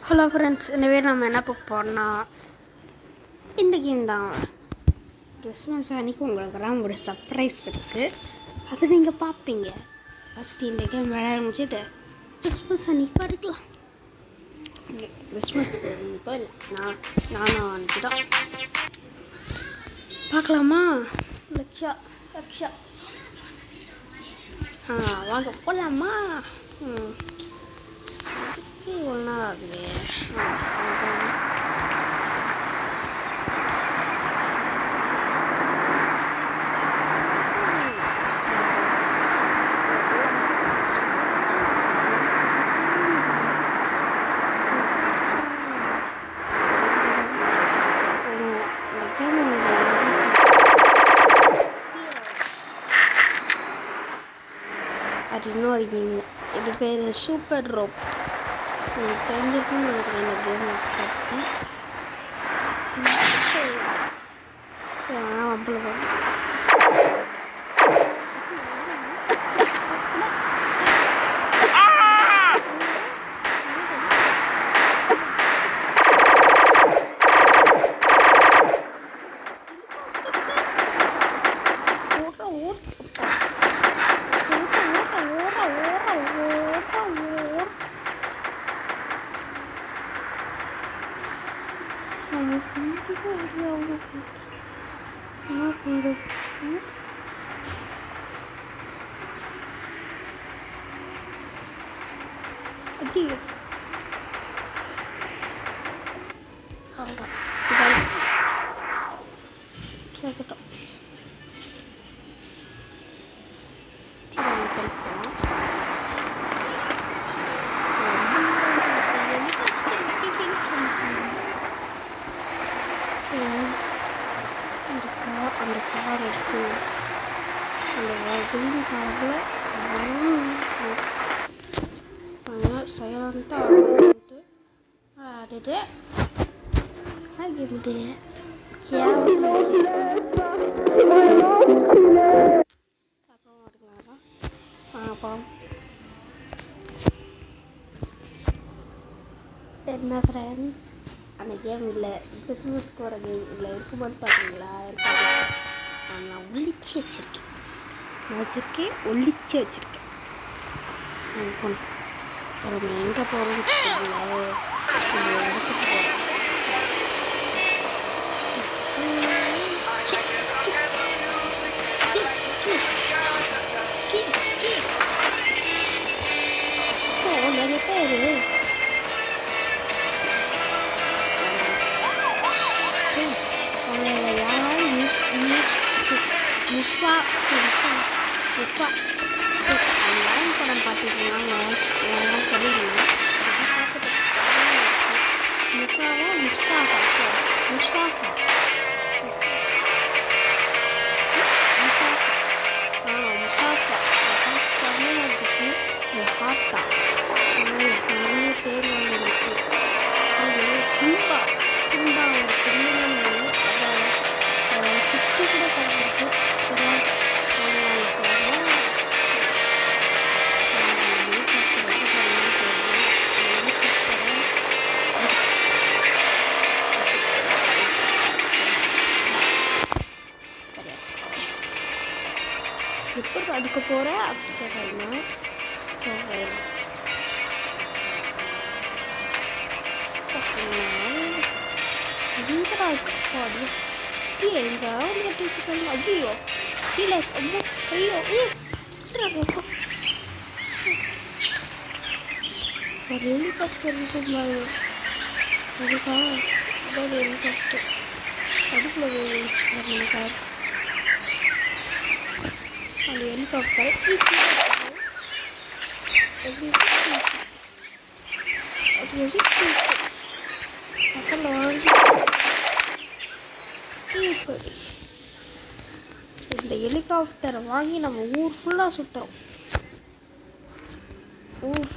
Hello friends, எனவே நம்ம என்ன பார்க்க போகிறோம்னா இந்த கேம் தான். கிறிஸ்மஸ் அன்றைக்கி உங்களுக்கெல்லாம் ஒரு சர்ப்ரைஸ் இருக்குது, அது நீங்கள் பார்ப்பீங்க. ஃபஸ்ட்டு இந்த கேம் விளையாட முடிச்சுட்டு கிறிஸ்மஸ் அன்றைக்கி பார்க்கலாம். கிறிஸ்மஸ் இப்போ நானும் அன்றைக்கி தான் பார்க்கலாமா? லக்ஷா வாங்க போகலாமா? ஒரு நாள் ஆகுது. அது இன்னொரு கேம், இது பேர் சூப்பர் ரோப். தெரிஞ்சிருக்குன்னு நினைக்கிறேன் இந்த கேமை பற்றி. அந்த கார் எடுத்து அந்த கிரீன் காரில் சைலண்ட்டாக ஆடிட்டு ஆகிவிடு. அப்புறம் என்ன ஃப்ரெண்ட்ஸ், அந்த கேம் இல்லை, கிறிஸ்மஸ்க்கு வர கேம் இல்லை இருக்கும்போது பார்த்தீங்களா? நான் ஒழிச்சு வச்சுருக்கேன், ஒழிச்சு வச்சுருக்கேன். போனேன் நம்ம எங்கே போகிறோம்னு தெரியல, இந்த இடத்துக்கு போகிறோம். நிறைய பேர் லைன் படம் பார்த்துக்கலாம் சொல்லிடுங்க. பார்த்தா நிறைய பேர் வந்துருக்கு. சிம்பா ஒரு பெண்ணுன்னு அதை குட்டி கூட பண்ணிருக்கு. எப்படி அதுக்கு போகிற அப்படி கேட்கணும். ஸோ எங்கடா இருக்கு அது? எங்கே டீச்சர்? ஐயோ கீழே, ஐயோ ஒரு ஹெலிகாப்டர் இருக்குமாரு. அதுக்கா அதாவது ஹெலிகாப்டர் அதுக்குள்ள வச்சு அந்த ஹெலிகாப்டர் இந்த ஹெலிகாப்டரை வாங்கி நம்ம ஊர் ஃபுல்லாக சுற்றுறோம். ஊர்